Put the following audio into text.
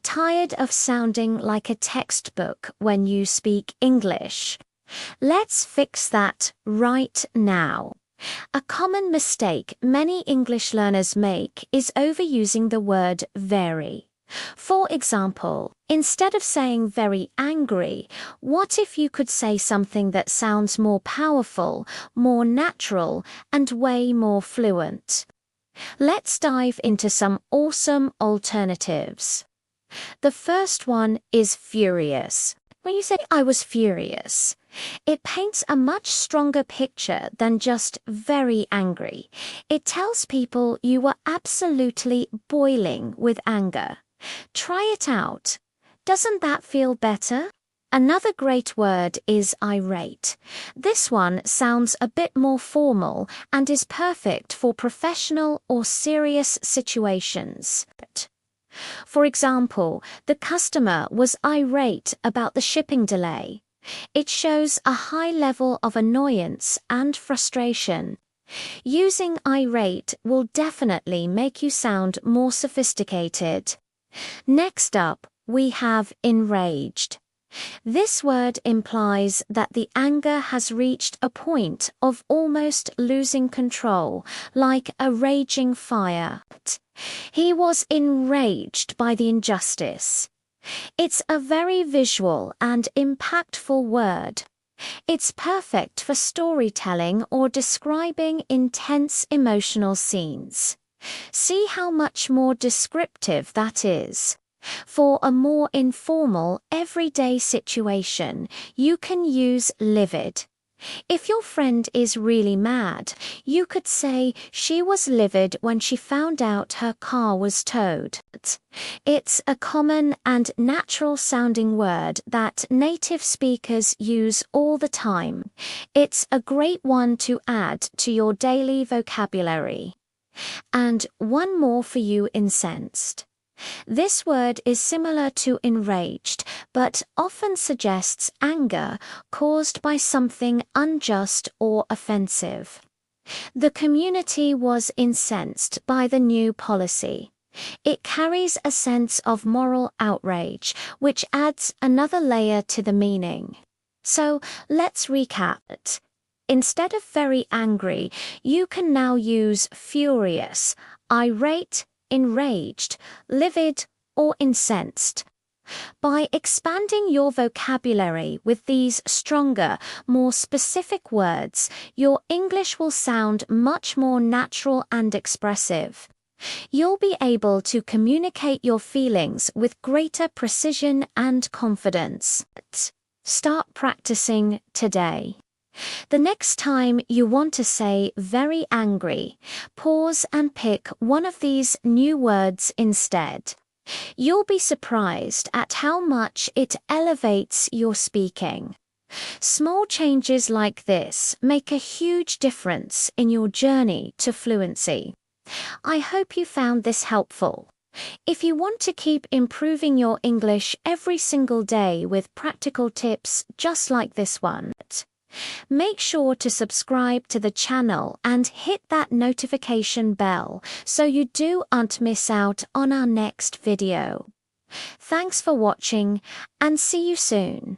tired of sounding like a textbook when you speak English? Let's fix that right now. A common mistake many English learners make is overusing the word very. For example, instead of saying very angry, what if you could say something that sounds more powerful, more natural, and way more fluent? Let's dive into some awesome alternatives. The first one is furious. When you say, "I was furious," it paints a much stronger picture than just very angry. It tells people you were absolutely boiling with anger. Try it out. Doesn't that feel better? Another great word is irate. This one sounds a bit more formal and is perfect for professional or serious situations. For example, the customer was irate about the shipping delay. It shows a high level of annoyance and frustration. Using irate will definitely make you sound more sophisticated. Next up, we have enraged. This word implies that the anger has reached a point of almost losing control, like a raging fire. He was enraged by the injustice. It's a very visual and impactful word. It's perfect for storytelling or describing intense emotional scenes. See how much more descriptive that is. For a more informal, everyday situation, you can use livid. If your friend is really mad, you could say she was livid when she found out her car was towed. It's a common and natural-sounding word that native speakers use all the time. It's a great one to add to your daily vocabulary. And one more for you incensed. This word is similar to enraged, but often suggests anger caused by something unjust or offensive. The community was incensed by the new policy. It carries a sense of moral outrage, which adds another layer to the meaning. So let's recap it. Instead of very angry, you can now use furious, irate, enraged, livid, or incensed. By expanding your vocabulary with these stronger, more specific words, your English will sound much more natural and expressive. You'll be able to communicate your feelings with greater precision and confidence. Start practicing today. The next time you want to say very angry, pause and pick one of these new words instead. You'll be surprised at how much it elevates your speaking. Small changes like this make a huge difference in your journey to fluency. I hope you found this helpful. If you want to keep improving your English every single day with practical tips just like this one, make sure to subscribe to the channel and hit that notification bell so you don't miss out on our next video. Thanks for watching and see you soon.